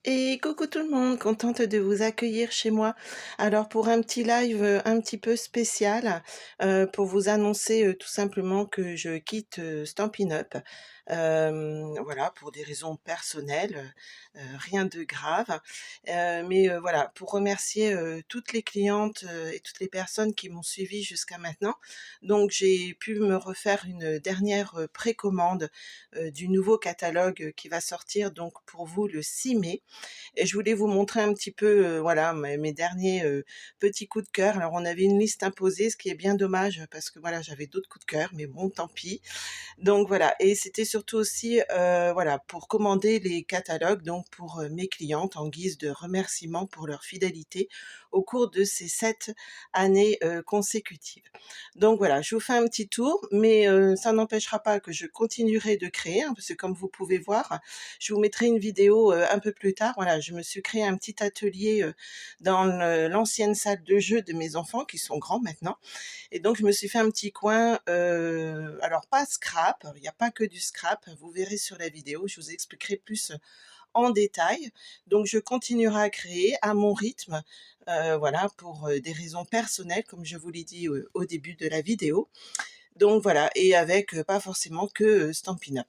Et coucou tout le monde, contente de vous accueillir chez moi. Alors pour un petit live, un petit peu spécial, pour vous annoncer, tout simplement que je quitte, Stampin' Up. Voilà, pour des raisons personnelles, rien de grave. Mais voilà, pour remercier, toutes les clientes, et toutes les personnes qui m'ont suivie jusqu'à maintenant. Donc j'ai pu me refaire une dernière, précommande, du nouveau catalogue, qui va sortir donc pour vous le 6 mai. Et je voulais vous montrer un petit peu, voilà, mes derniers, petits coups de cœur. Alors on avait une liste imposée, ce qui est bien dommage, parce que voilà, j'avais d'autres coups de cœur, mais bon, tant pis. Donc voilà, et c'était surtout aussi, voilà, pour commander les catalogues, donc pour, mes clientes en guise de remerciement pour leur fidélité au cours de ces 7 années, consécutives. Donc voilà, je vous fais un petit tour, mais ça n'empêchera pas que je continuerai de créer, hein, parce que comme vous pouvez voir, je vous mettrai une vidéo, un peu plus tard. Voilà, je me suis créé un petit atelier, dans l'ancienne salle de jeu de mes enfants qui sont grands maintenant, et donc je me suis fait un petit coin, alors pas scrap, il y a pas que du scrap, vous verrez sur la vidéo, je vous expliquerai plus en détail. Donc je continuerai à créer à mon rythme, voilà, pour, des raisons personnelles comme je vous l'ai dit, au début de la vidéo. Donc voilà, et avec, pas forcément que, Stampin' Up.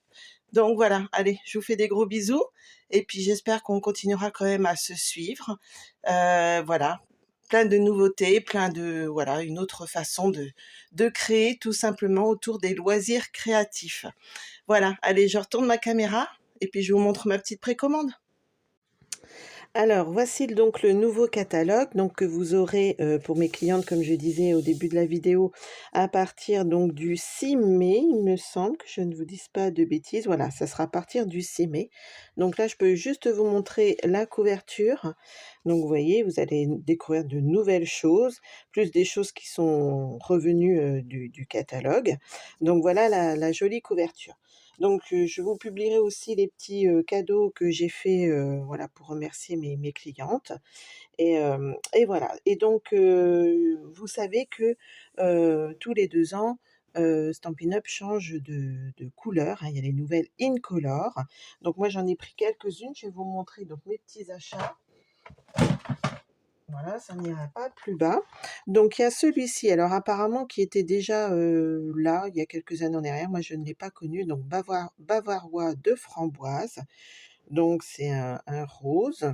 Donc voilà, allez, je vous fais des gros bisous et puis j'espère qu'on continuera quand même à se suivre. Voilà, plein de nouveautés, plein de voilà, une autre façon de créer tout simplement autour des loisirs créatifs. Voilà, allez, je retourne ma caméra et puis je vous montre ma petite précommande. Alors, voici donc le nouveau catalogue donc que vous aurez, pour mes clientes, comme je disais au début de la vidéo, à partir donc du 6 mai, il me semble, que je ne vous dise pas de bêtises. Voilà, ça sera à partir du 6 mai. Donc là, je peux juste vous montrer la couverture. Donc vous voyez, vous allez découvrir de nouvelles choses, plus des choses qui sont revenues, du catalogue. Donc voilà la jolie couverture. Donc, je vous publierai aussi les petits, cadeaux que j'ai faits, voilà, pour remercier mes clientes, et voilà, et donc, vous savez que, tous les 2 ans, Stampin' Up change de couleur, hein. Il y a les nouvelles Incolor. Donc moi, j'en ai pris quelques-unes. Je vais vous montrer donc mes petits achats. Voilà, ça n'ira pas plus bas. Donc il y a celui-ci, alors apparemment qui était déjà, là, il y a quelques années en arrière. Moi je ne l'ai pas connu, donc bavarois de framboise. Donc c'est un rose.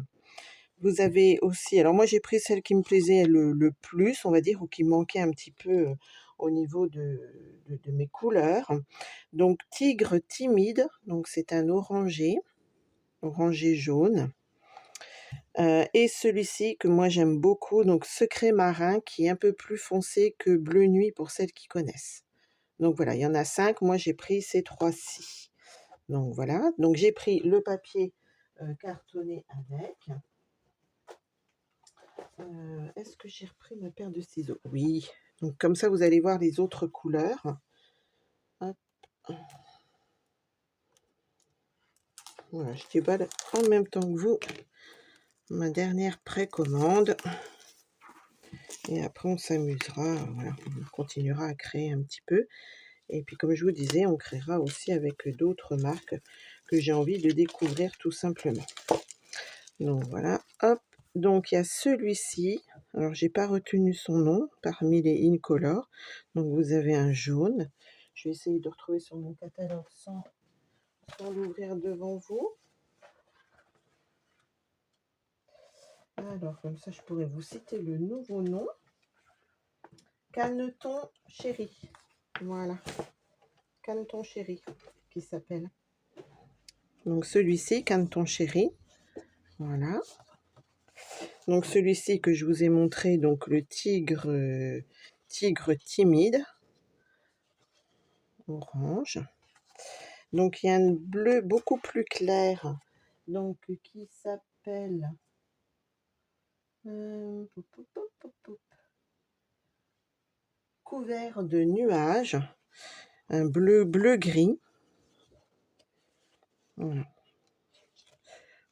Vous avez aussi, alors moi j'ai pris celle qui me plaisait le plus, on va dire, ou qui manquait un petit peu, au niveau de mes couleurs. Donc tigre timide, donc c'est un orangé, orangé jaune. Et celui-ci que moi j'aime beaucoup, donc secret marin, qui est un peu plus foncé que bleu nuit pour celles qui connaissent. Donc voilà, il y en a 5, moi j'ai pris ces 3-ci. Donc voilà, donc j'ai pris le papier, cartonné avec. Est-ce que j'ai repris ma paire de ciseaux? Oui, donc comme ça vous allez voir les autres couleurs. Hop, voilà, je déballe en même temps que vous ma dernière précommande. Et après on s'amusera, voilà, on continuera à créer un petit peu. Et puis comme je vous disais, on créera aussi avec d'autres marques que j'ai envie de découvrir tout simplement. Donc voilà, hop. Donc il y a celui-ci, alors j'ai pas retenu son nom parmi les Incolor. Donc vous avez un jaune. Je vais essayer de retrouver sur mon catalogue sans l'ouvrir devant vous. Alors comme ça je pourrais vous citer le nouveau nom. Caneton Chéri. Voilà, Caneton Chéri qui s'appelle. Donc celui-ci, Caneton Chéri. Voilà. Donc celui-ci que je vous ai montré, donc le tigre, tigre timide, orange. Donc il y a un bleu beaucoup plus clair, donc qui s'appelle poup, poup, poup, poup, poup, couvert de nuages, un bleu gris. Voilà.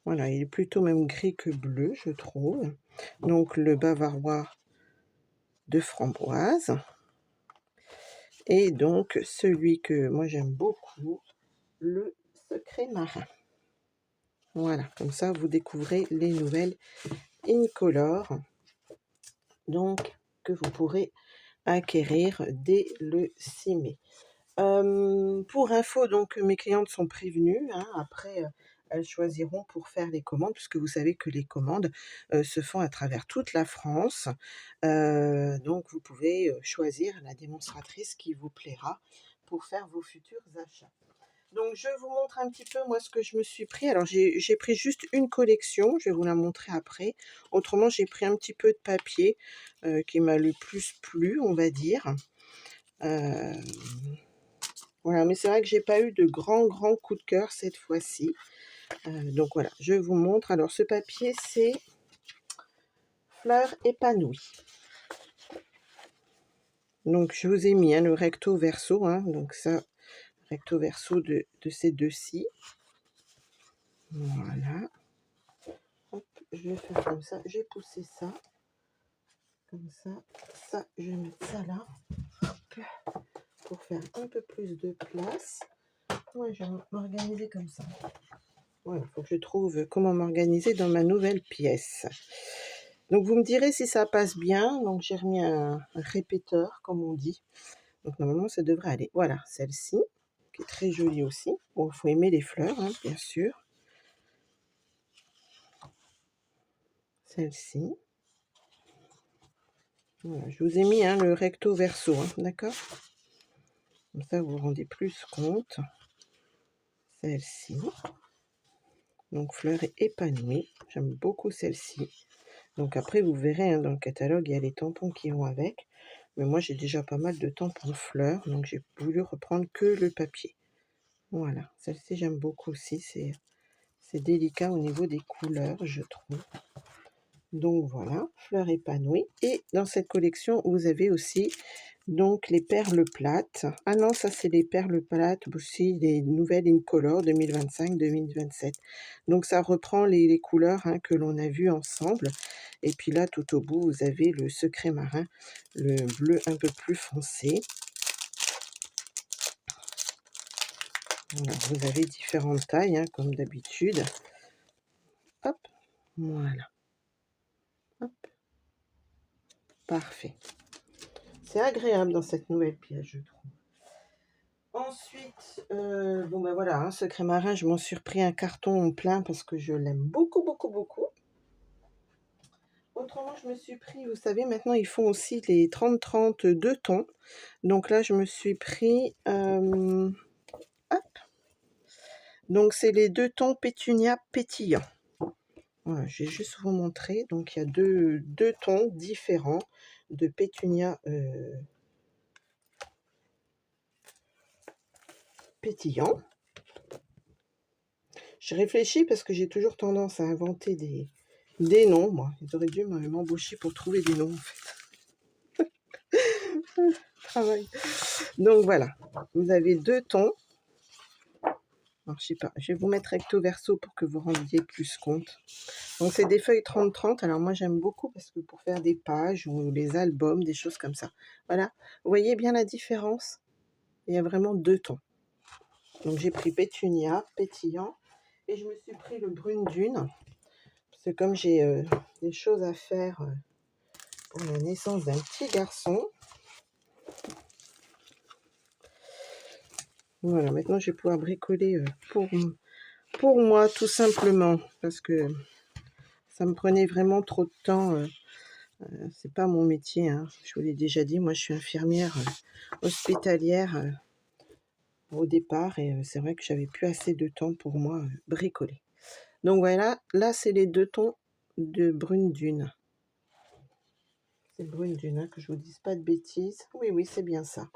Voilà, il est plutôt même gris que bleu, je trouve. Donc le bavarois de framboise. Et donc celui que moi j'aime beaucoup, le secret marin. Voilà, comme ça, vous découvrez les nouvelles Incolor, donc que vous pourrez acquérir dès le 6 mai. Pour info, donc mes clientes sont prévenues, hein, après, elles choisiront pour faire les commandes, puisque vous savez que les commandes, se font à travers toute la France. Donc vous pouvez, choisir la démonstratrice qui vous plaira pour faire vos futurs achats. Donc je vous montre un petit peu moi ce que je me suis pris. Alors j'ai pris juste une collection, je vais vous la montrer après. Autrement, j'ai pris un petit peu de papier, qui m'a le plus plu, on va dire. Heu voilà, mais c'est vrai que j'ai pas eu de grands coups de cœur cette fois-ci. Donc voilà, je vous montre. Alors ce papier, c'est Fleurs épanouies. Donc je vous ai mis, hein, le recto verso, hein, donc ça, recto verso de ces deux-ci. Voilà. Hop, je vais faire comme ça. J'ai poussé ça. Comme ça. Ça, je vais mettre ça là. Hop, pour faire un peu plus de place. Ouais, je vais m'organiser comme ça. Voilà, il faut que je trouve comment m'organiser dans ma nouvelle pièce. Donc vous me direz si ça passe bien. Donc j'ai remis un répéteur, comme on dit. Donc normalement ça devrait aller. Voilà, celle-ci, qui est très jolie aussi. Bon, il faut aimer les fleurs, hein, bien sûr. Celle-ci. Voilà, je vous ai mis, hein, le recto verso, hein, d'accord? Comme ça vous vous rendez plus compte. Celle-ci. Donc fleurs épanouies. J'aime beaucoup celle-ci. Donc après, vous verrez, hein, dans le catalogue, il y a les tampons qui vont avec. Mais moi, j'ai déjà pas mal de tampons fleurs, donc j'ai voulu reprendre que le papier. Voilà, celle-ci, j'aime beaucoup aussi. C'est délicat au niveau des couleurs, je trouve. Donc voilà, fleurs épanouies. Et dans cette collection, vous avez aussi donc les perles plates. Ah non, ça c'est les perles plates aussi, les nouvelles Incolor 2025-2027. Donc ça reprend les couleurs, hein, que l'on a vues ensemble. Et puis là, tout au bout, vous avez le secret marin, le bleu un peu plus foncé. Voilà, vous avez différentes tailles, hein, comme d'habitude. Hop, voilà. Hop, parfait. C'est agréable dans cette nouvelle pièce, je trouve. Ensuite, bon ben voilà, hein, secret marin, je m'en suis repris un carton plein parce que je l'aime beaucoup, beaucoup, beaucoup. Autrement, je me suis pris, vous savez, maintenant ils font aussi les 30-30 2 tons. Donc là, je me suis pris, hop, donc c'est les 2 tons pétunia pétillant. Voilà, je vais juste vous montrer. Donc il y a deux tons différents de pétunia pétillant. Je réfléchis parce que j'ai toujours tendance à inventer des noms, moi. Ils auraient dû m'embaucher pour trouver des noms, en fait. Travail. Donc voilà, vous avez 2 tons. Alors, je sais pas, je vais vous mettre recto verso pour que vous rendiez plus compte. Donc c'est des feuilles 30-30. Alors moi j'aime beaucoup parce que pour faire des pages ou des albums, des choses comme ça. Voilà, vous voyez bien la différence? Il y a vraiment 2 tons. Donc j'ai pris pétunia, pétillant, et je me suis pris le brune dune. Parce que comme j'ai des choses à faire pour la naissance d'un petit garçon. Voilà, maintenant je vais pouvoir bricoler pour moi tout simplement. Parce que ça me prenait vraiment trop de temps. C'est pas mon métier, hein. Je vous l'ai déjà dit, moi je suis infirmière hospitalière au départ. Et c'est vrai que j'avais plus assez de temps pour moi bricoler. Donc voilà, là c'est les 2 tons de brune dune. C'est brune dune, hein, que je vous dise pas de bêtises. Oui, oui, c'est bien ça.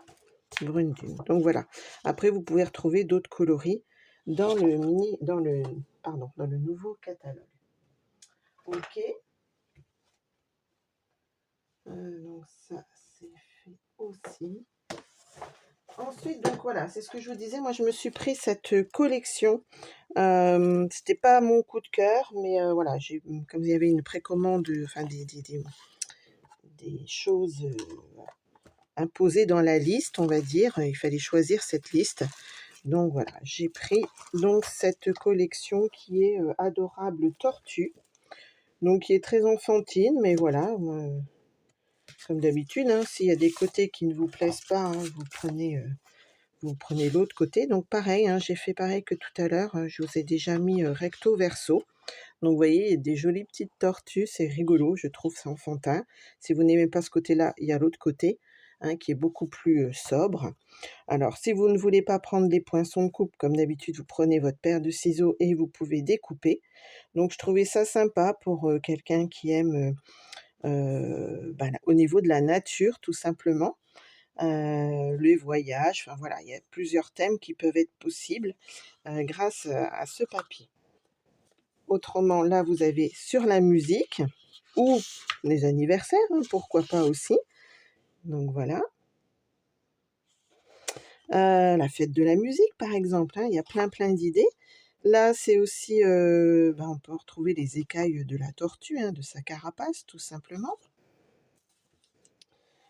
Brune dune. Donc voilà. Après, vous pouvez retrouver d'autres coloris dans le dans le nouveau catalogue. Ok. Donc ça, c'est fait aussi. Ensuite, donc voilà, c'est ce que je vous disais. Moi, je me suis pris cette collection. C'était pas mon coup de cœur, mais voilà, comme il y avait une précommande, enfin des choses imposées dans la liste, on va dire, il fallait choisir cette liste. Donc voilà, j'ai pris donc cette collection qui est, Adorable Tortue, donc qui est très enfantine, mais voilà, moi, comme d'habitude, hein, s'il y a des côtés qui ne vous plaisent pas, hein, vous prenez l'autre côté. Donc pareil, hein, j'ai fait pareil que tout à l'heure, je vous ai déjà mis, recto verso. Donc vous voyez, il y a des jolies petites tortues, c'est rigolo, je trouve ça enfantin. Si vous n'aimez pas ce côté-là, il y a l'autre côté, hein, qui est beaucoup plus, sobre. Alors si vous ne voulez pas prendre des poinçons de coupe, comme d'habitude, vous prenez votre paire de ciseaux et vous pouvez découper. Donc je trouvais ça sympa pour, quelqu'un qui aime, bah, au niveau de la nature tout simplement, les voyages, enfin voilà, il y a plusieurs thèmes qui peuvent être possibles, grâce, à ce papier. Autrement, là, vous avez sur la musique ou les anniversaires, hein, pourquoi pas aussi. Donc voilà. La fête de la musique, par exemple, hein, il y a plein d'idées. Là, c'est aussi, bah, on peut retrouver les écailles de la tortue, hein, de sa carapace, tout simplement.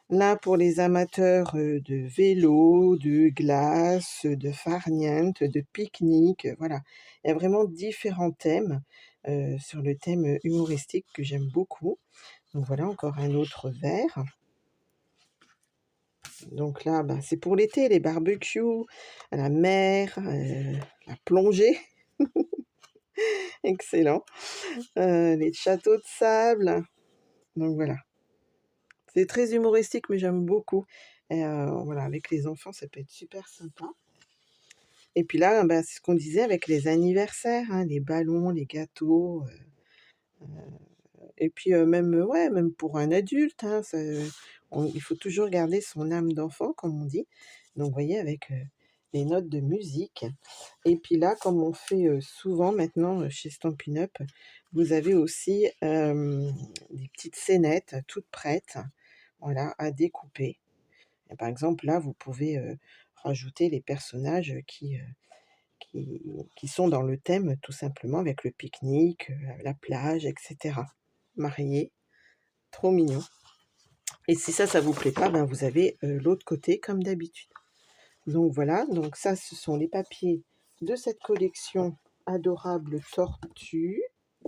Là, pour les amateurs, de vélo, de glace, de farniente, de pique-nique, voilà. Il y a vraiment différents thèmes, sur le thème, humoristique que j'aime beaucoup. Donc voilà, encore un autre verre. Donc là, bah, c'est pour l'été, les barbecues, la mer, la plongée, excellent, les châteaux de sable, donc voilà. C'est très humoristique, mais j'aime beaucoup et voilà, avec les enfants, ça peut être super sympa et puis là, bah, c'est ce qu'on disait avec les anniversaires, hein, les ballons, les gâteaux, et puis, même, ouais, même pour un adulte, hein, il faut toujours garder son âme d'enfant, comme on dit. Donc vous voyez, avec, les notes de musique et puis là, comme on fait, souvent maintenant, chez Stampin' Up, vous avez aussi, des petites scénettes toutes prêtes, voilà, à découper. Et par exemple, là, vous pouvez, rajouter les personnages, qui sont dans le thème, tout simplement, avec le pique-nique, la plage et cetera. Mariés, trop mignon. Et si ça vous plaît pas, ben, vous avez, l'autre côté comme d'habitude. Donc voilà, donc ça, ce sont les papiers de cette collection Adorable Tortue.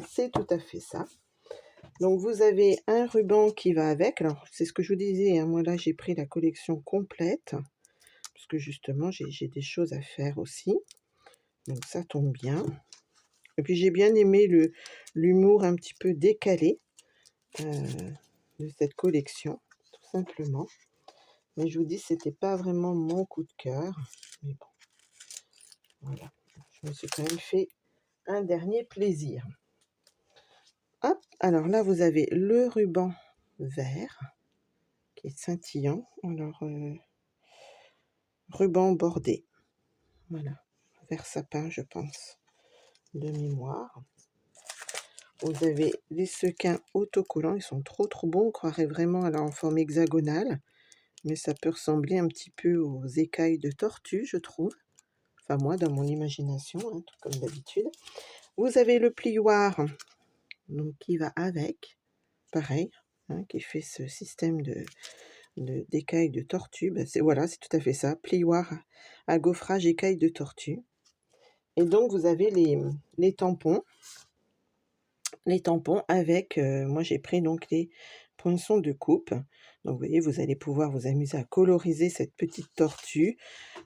C'est tout à fait ça. Donc vous avez un ruban qui va avec. Alors c'est ce que je vous disais, hein, moi là j'ai pris la collection complète, parce que justement j'ai des choses à faire aussi. Donc ça tombe bien. Et puis j'ai bien aimé l'humour un petit peu décalé, de cette collection, tout simplement. Mais je vous dis, c'était pas vraiment mon coup de cœur. Mais bon, voilà. Je me suis quand même fait un dernier plaisir. Hop, alors là, vous avez le ruban vert qui est scintillant. Alors, ruban bordé. Voilà. Vert sapin, je pense, de mémoire. Vous avez les sequins autocollants. Ils sont trop bons. On croirait vraiment alors en forme hexagonale. Mais ça peut ressembler un petit peu aux écailles de tortue, je trouve. Enfin moi, dans mon imagination, hein, tout comme d'habitude. Vous avez le plioir, donc qui va avec, pareil, hein, qui fait ce système d'écailles de tortue. Ben c'est voilà, c'est tout à fait ça, plioir à gaufrage écailles de tortue. Et donc vous avez les tampons. Les tampons avec, moi j'ai pris donc les poinçons de coupe. Donc vous voyez, vous allez pouvoir vous amuser à coloriser cette petite tortue.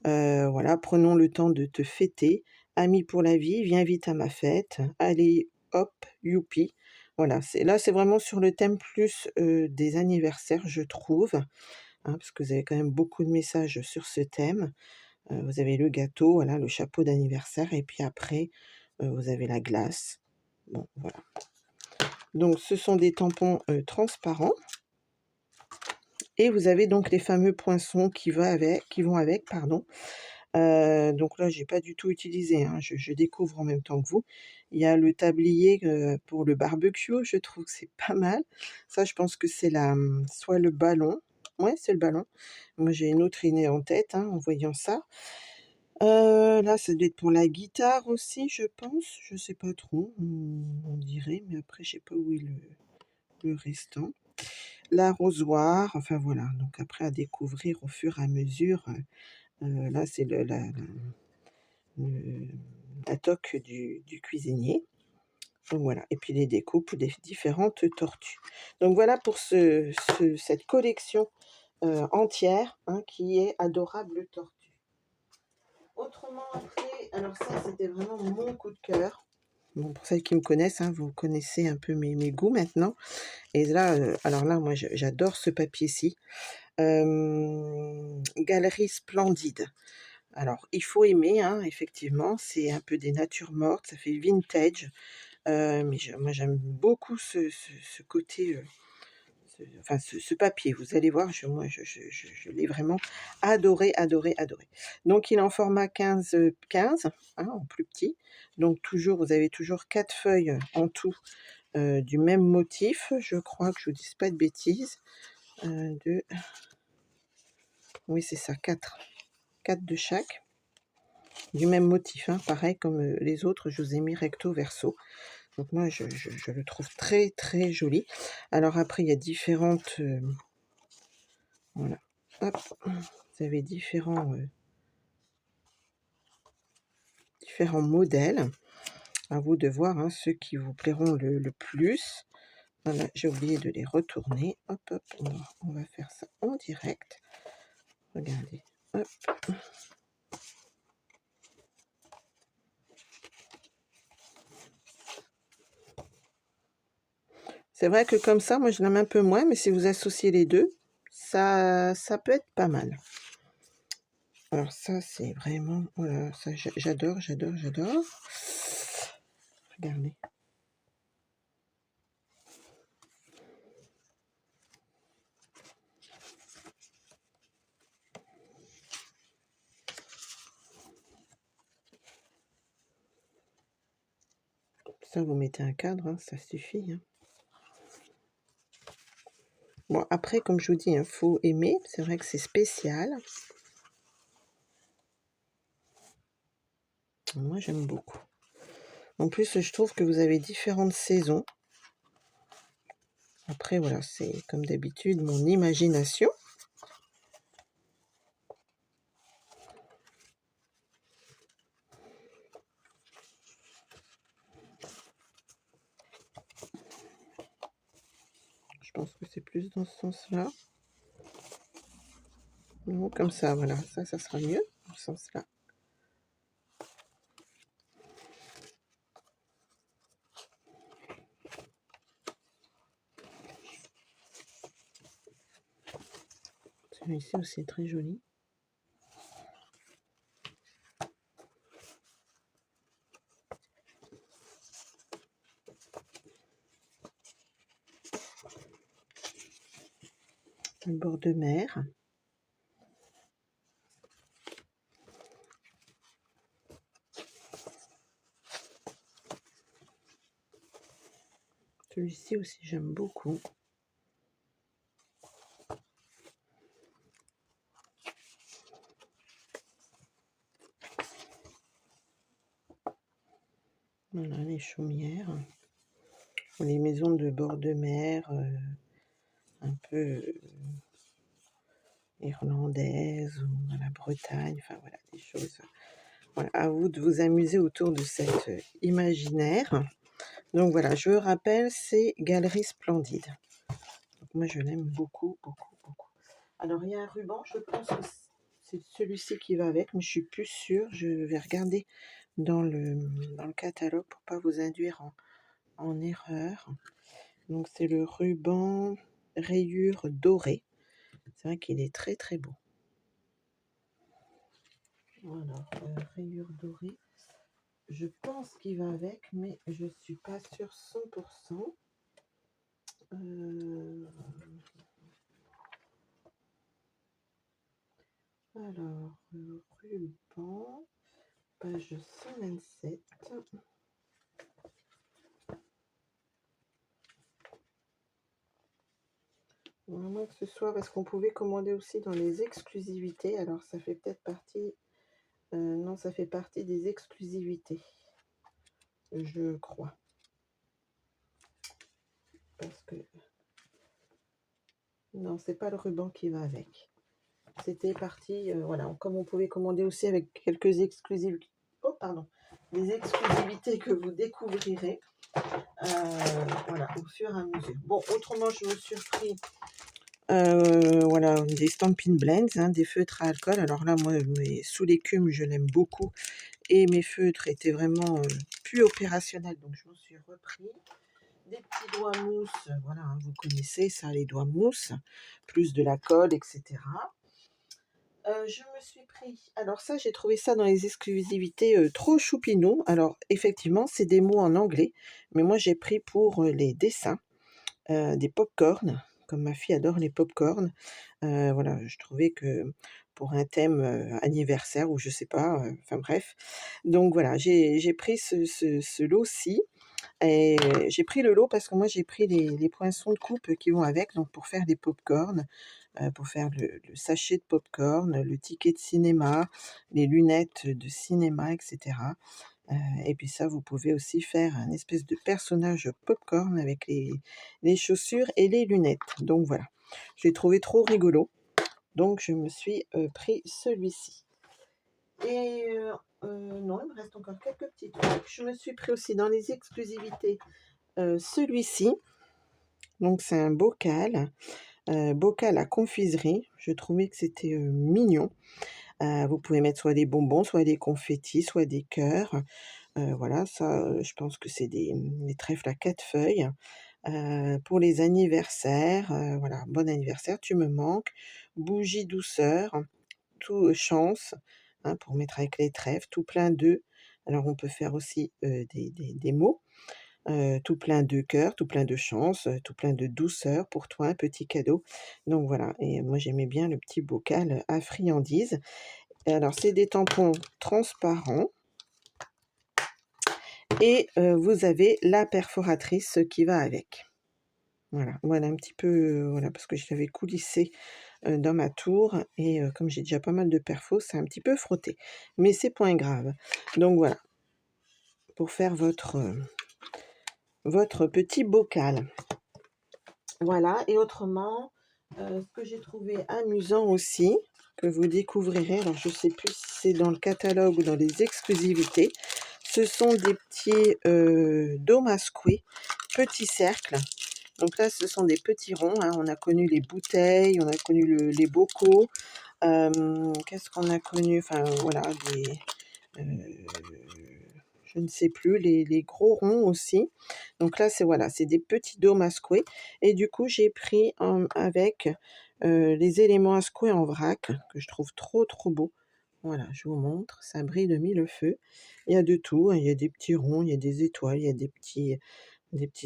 Voilà, prenons le temps de te fêter. Amis pour la vie, viens vite à ma fête. Allez, hop, youpi. Voilà, c'est vraiment sur le thème plus, des anniversaires, je trouve, hein, parce que vous avez quand même beaucoup de messages sur ce thème. Vous avez le gâteau, voilà, le chapeau d'anniversaire et puis après, vous avez la glace. Bon, voilà. Donc ce sont des tampons, transparents et vous avez donc les fameux poinçons qui vont avec, pardon. Donc là, j'ai pas du tout utilisé, hein, je découvre en même temps que vous. Il y a le tablier, pour le barbecue, je trouve que c'est pas mal. Ça, je pense que c'est soit le ballon. Ouais, c'est le ballon. Moi, j'ai une autre idée en tête, hein, en voyant ça. Là, ça doit être pour la guitare aussi, je pense. Je sais pas trop, on dirait, mais après, je sais pas où est le restant. L'arrosoir, enfin voilà, donc après à découvrir au fur et à mesure, là, c'est le la toque du cuisinier. Donc voilà, et puis les découpes des différentes tortues. Donc voilà pour cette collection, entière, hein, qui est Adorable Tortue. Autrement après, alors ça c'était vraiment mon coup de cœur. Bon, pour celles qui me connaissent, hein, vous connaissez un peu mes goûts maintenant. Et là, alors là, moi j'adore ce papier-ci. Galerie Splendide. Alors il faut aimer, hein, effectivement, c'est un peu des natures mortes, ça fait vintage. Mais moi j'aime beaucoup ce côté, enfin ce papier. Vous allez voir, moi je l'ai vraiment adoré, adoré, adoré. Donc il est en format 15, hein, en plus petit. Donc toujours, vous avez toujours 4 feuilles en tout, du même motif. Je crois que je vous dise pas de bêtises. 2, oui c'est ça, 4 de chaque, du même motif, hein, pareil comme les autres, je vous ai mis recto verso. Donc moi, je le trouve très, très joli. Alors après, il y a différentes, voilà, hop, vous avez différents modèles. À vous de voir, hein, ceux qui vous plairont le plus. Voilà, j'ai oublié de les retourner. Hop, hop, on va faire ça en direct. Regardez, hop. C'est vrai que comme ça, moi je l'aime un peu moins, mais si vous associez les deux, ça peut être pas mal. Alors ça, c'est vraiment, voilà, ça j'adore, j'adore, j'adore. Regardez. Ça, vous mettez un cadre, hein, ça suffit, hein. Bon, après, comme je vous dis, il faut aimer. C'est vrai que c'est spécial. Moi, j'aime beaucoup. En plus, je trouve que vous avez différentes saisons. Après, voilà, c'est comme d'habitude mon imagination. Je pense que c'est plus dans ce sens-là. Non, comme ça, voilà. Ça sera mieux, dans ce sens-là. Celui-ci aussi est très joli. Le bord de mer. Celui-ci aussi, j'aime beaucoup. Voilà, les chaumières. Les maisons de bord de mer, un peu irlandaises, ou à la Bretagne, enfin voilà, des choses. Voilà, à vous de vous amuser autour de cet imaginaire. Donc voilà, je rappelle, c'est Galerie Splendide. Donc moi, je l'aime beaucoup, beaucoup, beaucoup. Alors, il y a un ruban, je pense que c'est celui-ci qui va avec, mais je suis plus sûre. Je vais regarder dans le catalogue pour pas vous induire en erreur. Donc, c'est le ruban rayure dorée. C'est vrai qu'il est très, très beau. Alors, rayure dorée. Je pense qu'il va avec, mais je suis pas sûre 100%. Alors, ruban, page 127. À moins que ce soit parce qu'on pouvait commander aussi dans les exclusivités. Alors, ça fait peut-être partie... non, ça fait partie des exclusivités, je crois. Parce que... non, c'est pas le ruban qui va avec. C'était parti, voilà, comme on pouvait commander aussi avec quelques exclusivités oh pardon, des exclusivités que vous découvrirez voilà, au fur et à mesure. Bon, autrement, je me suis pris voilà, des Stampin' Blends, hein, des feutres à alcool. Alors là, moi, sous l'écume, je l'aime beaucoup. Et mes feutres étaient vraiment plus opérationnels, donc je m'en suis repris. Des petits doigts mousse, voilà, hein, vous connaissez ça, les doigts mousse, plus de la colle, etc. Je me suis pris, alors ça, j'ai trouvé ça dans les exclusivités trop choupinou. Alors, effectivement, c'est des mots en anglais, mais moi, j'ai pris pour les dessins des pop-corn, comme ma fille adore les pop-corn. Voilà, je trouvais que pour un thème anniversaire ou je sais pas, enfin bref. Donc voilà, j'ai pris ce lot-ci. Et j'ai pris le lot parce que moi j'ai pris les poinçons de coupe qui vont avec, donc pour faire des pop-corn, pour faire le sachet de pop-corn, le ticket de cinéma, les lunettes de cinéma, etc. Et puis ça, vous pouvez aussi faire un espèce de personnage pop-corn avec les chaussures et les lunettes. Donc voilà, je l'ai trouvé trop rigolo, donc je me suis pris celui-ci. Et non, il me reste encore quelques petits trucs. Je me suis pris aussi dans les exclusivités celui-ci. Donc c'est un bocal, bocal à confiserie. Je trouvais que c'était mignon. Vous pouvez mettre soit des bonbons, soit des confettis, soit des cœurs. Voilà, ça, je pense que c'est des trèfles à 4 feuilles. Pour les anniversaires, voilà, bon anniversaire, tu me manques. Bougie douceur, tout chance, hein, pour mettre avec les trèfles, tout plein d'œufs. Alors on peut faire aussi des mots. Tout plein de cœur, tout plein de chance, tout plein de douceur pour toi, un petit cadeau. Donc voilà, et moi j'aimais bien le petit bocal à friandises. Et alors c'est des tampons transparents et vous avez la perforatrice qui va avec. Voilà, voilà un petit peu, voilà, parce que je l'avais coulissé dans ma tour et comme j'ai déjà pas mal de perfos, c'est un petit peu frotté. Mais c'est point grave. Donc voilà, pour faire votre petit bocal. Voilà, et autrement, ce que j'ai trouvé amusant aussi, que vous découvrirez, alors je ne sais plus si c'est dans le catalogue ou dans les exclusivités, ce sont des petits dômes à secouer, petits cercles. Donc là, ce sont des petits ronds, hein. On a connu les bouteilles, on a connu les bocaux. Qu'est-ce qu'on a connu? Enfin voilà, je ne sais plus, les gros ronds aussi. Donc là, voilà, c'est des petits dômes à secouer. Et du coup, j'ai pris avec les éléments à secouer en vrac, que je trouve trop, trop beau. Voilà, je vous montre, ça brille de mille feux. Il y a de tout, hein, il y a des petits ronds, il y a des étoiles, il y a des petits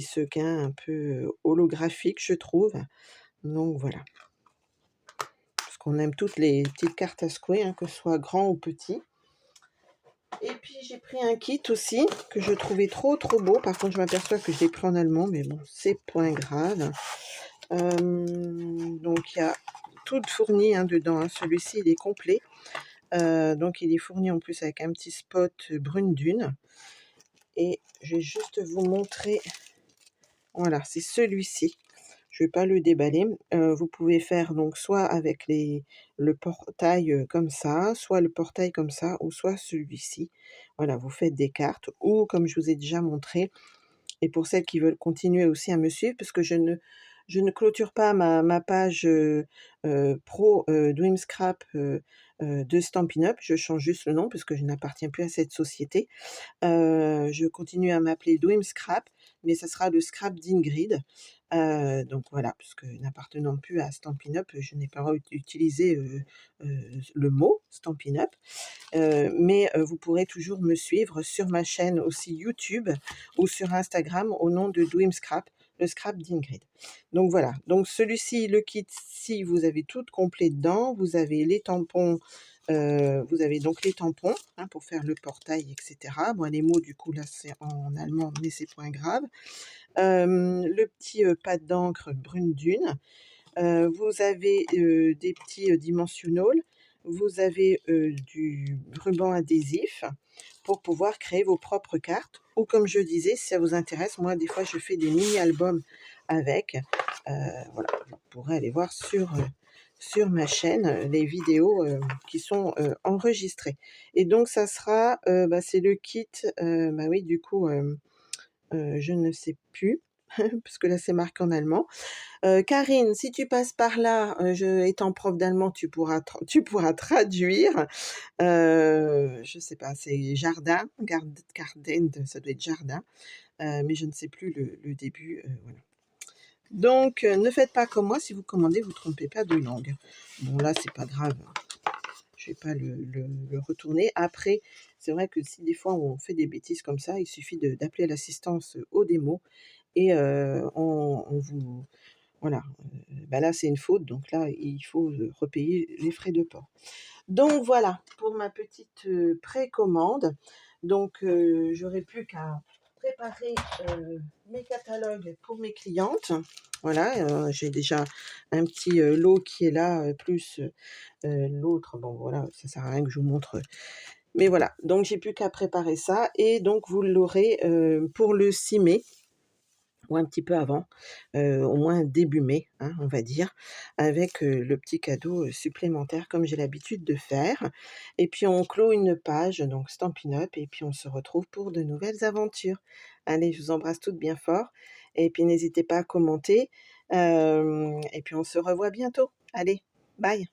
sequins un peu holographiques, je trouve. Donc voilà. Parce qu'on aime toutes les petites cartes à secouer, hein, que ce soit grand ou petit. Et puis j'ai pris un kit aussi que je trouvais trop trop beau. Par contre, je m'aperçois que je l'ai pris en allemand, mais bon, c'est point grave. Donc il y a tout fourni hein, dedans. Hein. Celui-ci, il est complet. Donc il est fourni en plus avec un petit spot brune dune. Et je vais juste vous montrer. Voilà, c'est celui-ci. Je ne vais pas le déballer. Vous pouvez faire donc soit avec le portail comme ça, soit le portail comme ça, ou soit celui-ci. Voilà, vous faites des cartes, ou comme je vous ai déjà montré, et pour celles qui veulent continuer aussi à me suivre, parce que je ne clôture pas ma page pro Dream Scrap de Stampin' Up. Je change juste le nom parce que je n'appartiens plus à cette société. Je continue à m'appeler Dream Scrap, mais ça sera le scrap d'Ingrid. Donc voilà, puisque n'appartenant plus à Stampin' Up, je n'ai pas le droit d'utiliser le mot Stampin' Up. Mais vous pourrez toujours me suivre sur ma chaîne aussi YouTube ou sur Instagram au nom de Dream Scrap, le scrap d'Ingrid. Donc voilà, donc celui-ci, le kit-ci, vous avez tout complet dedans. Vous avez les tampons, vous avez donc les tampons hein, pour faire le portail, etc. Bon, les mots, du coup, là, c'est en allemand, mais c'est point grave. Le petit pad d'encre brune dune. Vous avez des petits dimensionals. Vous avez du ruban adhésif pour pouvoir créer vos propres cartes. Ou comme je disais, si ça vous intéresse, moi, des fois, je fais des mini-albums avec. Voilà, vous pourrez aller voir sur ma chaîne, les vidéos, qui sont, enregistrées. Et donc ça sera, c'est le kit, oui, du coup, je ne sais plus, parce que là, c'est marqué en allemand. Karine, si tu passes par là, je étant prof d'allemand, tu pourras traduire. Je sais pas, c'est jardin, Garden, ça doit être jardin, mais je ne sais plus le début, voilà. Donc ne faites pas comme moi, si vous commandez, vous trompez pas de langue. Bon là, c'est pas grave, hein, je vais pas le retourner. Après, c'est vrai que si des fois on fait des bêtises comme ça, il suffit d'appeler l'assistance, aux démos et on vous voilà, là, c'est une faute, donc là, il faut, repayer les frais de port. Donc voilà, pour ma petite, précommande. Donc j'aurais plus qu'à préparer, mes catalogues pour mes clientes. Voilà, j'ai déjà un petit, lot qui est là, plus, l'autre, bon voilà, ça sert à rien que je vous montre, mais voilà, donc j'ai plus qu'à préparer ça et donc vous l'aurez, pour le 6 mai ou un petit peu avant, au moins début mai, hein, on va dire, avec, le petit cadeau, supplémentaire comme j'ai l'habitude de faire. Et puis on clôt une page, donc Stampin' Up, et puis on se retrouve pour de nouvelles aventures. Allez, je vous embrasse toutes bien fort et puis n'hésitez pas à commenter, et puis on se revoit bientôt. Allez, bye.